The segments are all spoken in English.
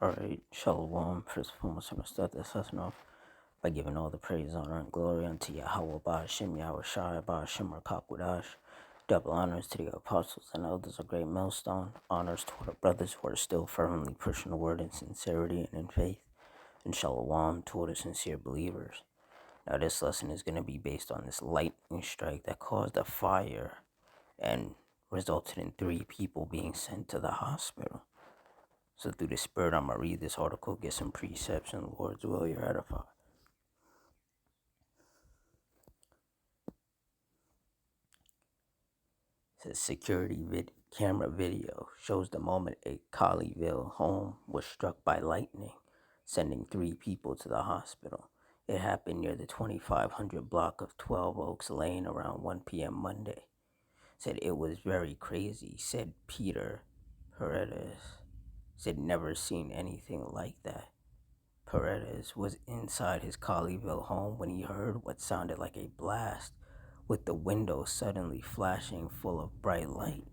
Alright, Shalom. First and foremost, I'm going to start this lesson off by giving all the praise, honor, and glory unto Yahweh, Ba'ashem, Yahweh Shai, Ba'ashem, Rakakwadash. Double honors to the apostles and elders of Great Millstone. Honors to our brothers who are still firmly pushing the word in sincerity and in faith. And Shalom to all the sincere believers. Now, this lesson is going to be based on this lightning strike that caused a fire and resulted in 3 people being sent to the hospital. So through the Spirit, I'm going to read this article, get some precepts, and the Lord's will, you're edified. It says security camera video shows the moment a Colleyville home was struck by lightning, sending 3 people to the hospital. It happened near the 2500 block of 12 Oaks Lane around 1 p.m. Monday. Said it was very crazy, said Peter Paredes. Said never seen anything like that. Paredes was inside his Colleyville home when he heard what sounded like a blast, with the window suddenly flashing full of bright light.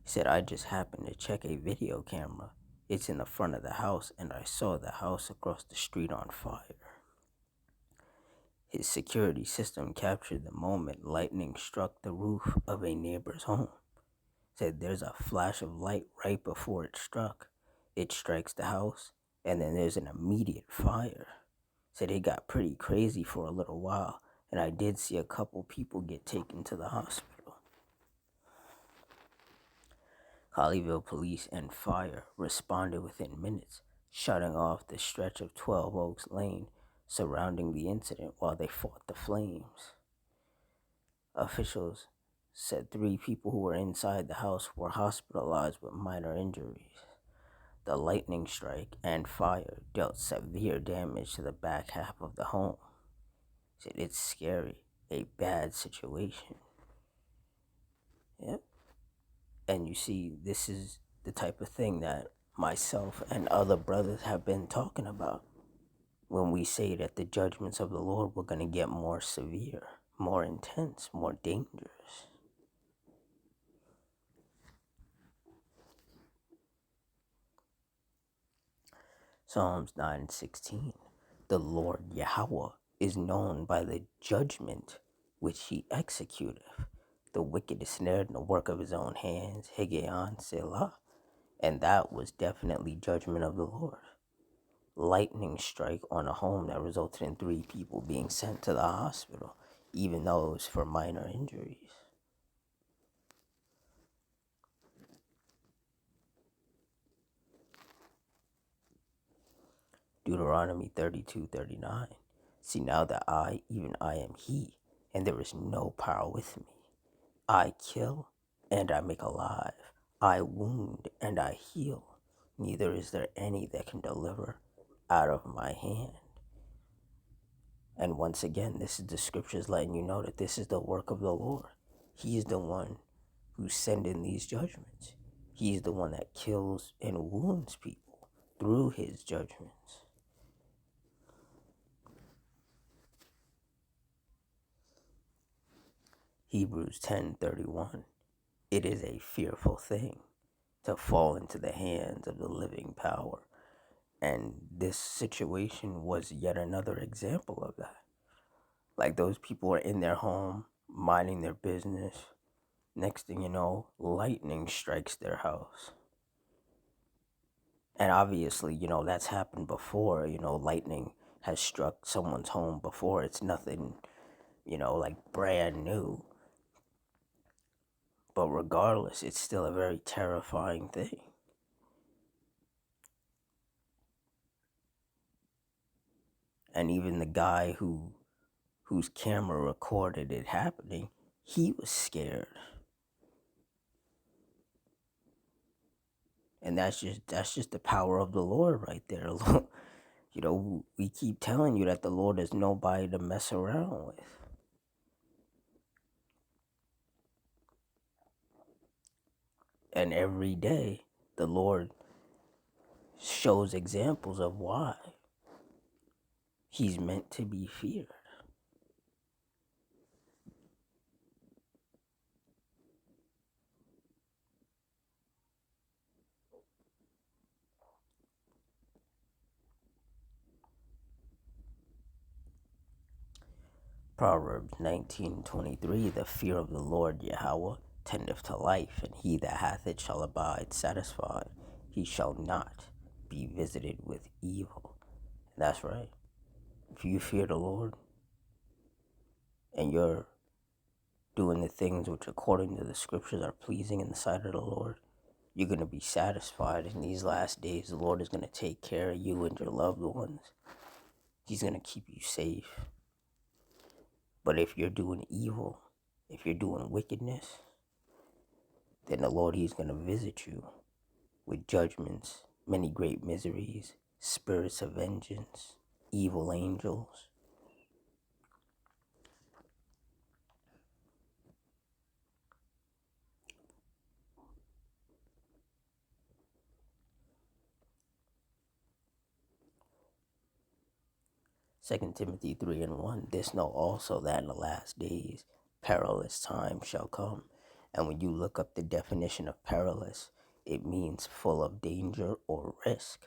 He said, I just happened to check a video camera. It's in the front of the house, and I saw the house across the street on fire. His security system captured the moment lightning struck the roof of a neighbor's home. Said there's a flash of light right before it struck. It strikes the house, and then there's an immediate fire. Said it got pretty crazy for a little while, and I did see a couple people get taken to the hospital. Colleyville police and fire responded within minutes, shutting off the stretch of 12 Oaks Lane surrounding the incident while they fought the flames. Officials said 3 people who were inside the house were hospitalized with minor injuries. The lightning strike and fire dealt severe damage to the back half of the home. Said it's scary, a bad situation. Yep. And you see, this is the type of thing that myself and other brothers have been talking about when we say that the judgments of the Lord were going to get more severe, more intense, more dangerous. Psalms 9:16. The Lord Yahweh is known by the judgment which he executeth. The wicked is snared in the work of his own hands. Hegeon Selah. And that was definitely judgment of the Lord. Lightning strike on a home that resulted in 3 people being sent to the hospital, even though it was for minor injuries. Deuteronomy 32:39. See now that I, even I am he, and there is no power with me. I kill, and I make alive. I wound, and I heal. Neither is there any that can deliver out of my hand. And once again, this is the scriptures letting you know that this is the work of the Lord. He is the one who's sending these judgments. He is the one that kills and wounds people through his judgments. Hebrews 10:31. It is a fearful thing to fall into the hands of the living power. And this situation was yet another example of that. Like, those people are in their home, minding their business. Next thing you know, lightning strikes their house. And obviously, that's happened before. Lightning has struck someone's home before. It's nothing, like brand new. But regardless, it's still a very terrifying thing. And even the guy whose camera recorded it happening, he was scared. And that's just the power of the Lord right there. We keep telling you that the Lord is nobody to mess around with. And every day, the Lord shows examples of why he's meant to be feared. Proverbs 19:23, the fear of the Lord Yahweh tendeth to life, and he that hath it shall abide satisfied. He shall not be visited with evil. And that's right. If you fear the Lord and you're doing the things which according to the scriptures are pleasing in the sight of the Lord, you're going to be satisfied in these last days. The Lord is going to take care of you and your loved ones. He's going to keep you safe. But if you're doing evil, if you're doing wickedness, then the Lord, he's going to visit you with judgments, many great miseries, spirits of vengeance, evil angels. Second Timothy 3:1, this know also that in the last days perilous times shall come. And when you look up the definition of perilous, it means full of danger or risk.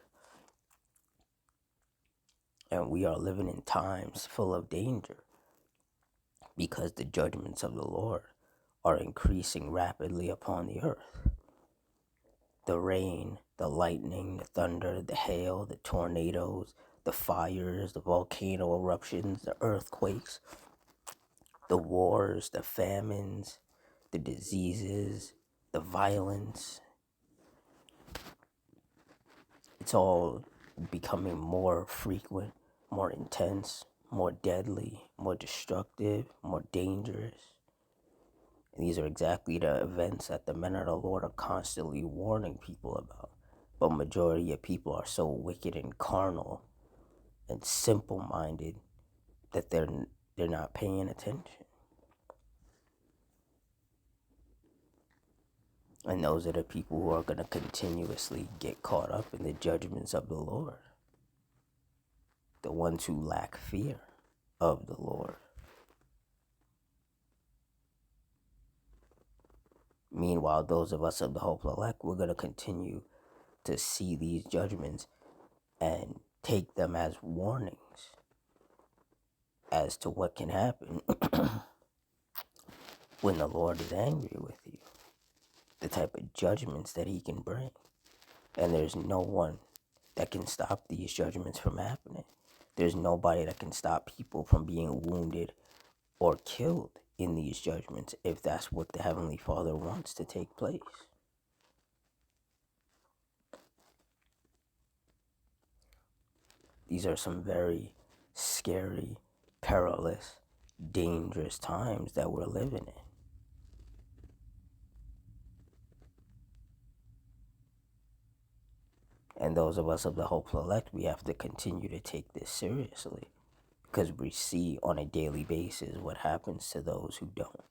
And we are living in times full of danger because the judgments of the Lord are increasing rapidly upon the earth. The rain, the lightning, the thunder, the hail, the tornadoes, the fires, the volcano eruptions, the earthquakes, the wars, the famines, the diseases, the violence. It's all becoming more frequent, more intense, more deadly, more destructive, more dangerous. And these are exactly the events that the men of the Lord are constantly warning people about. But majority of people are so wicked and carnal and simple-minded that they're not paying attention. And those are the people who are going to continuously get caught up in the judgments of the Lord. The ones who lack fear of the Lord. Meanwhile, those of us of the hopeful elect, we're going to continue to see these judgments and take them as warnings as to what can happen when the Lord is angry with you. The type of judgments that he can bring. And there's no one that can stop these judgments from happening. There's nobody that can stop people from being wounded or killed in these judgments if that's what the Heavenly Father wants to take place. These are some very scary, perilous, dangerous times that we're living in. And those of us of the hopeful elect, we have to continue to take this seriously because we see on a daily basis what happens to those who don't.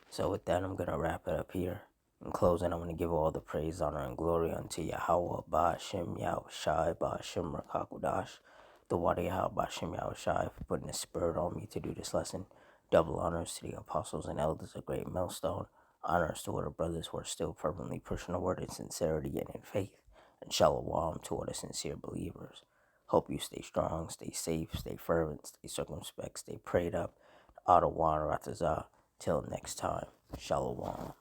So with that, I'm going to wrap it up here. In closing, I want to give all the praise, honor, and glory unto Yahweh, Ba'ashem, Yahushai, Ba'ashem, Rakakudash, the Water Yahweh, Ba'ashem, Yahushai, for putting the spirit on me to do this lesson. Double honors to the apostles and elders of Great Millstone. Honors to all the brothers who are still fervently pushing the word in sincerity and in faith. And shalom to all the sincere believers. Hope you stay strong, stay safe, stay fervent, stay circumspect, stay prayed up. Adawan Ratazah. Till next time, shalom.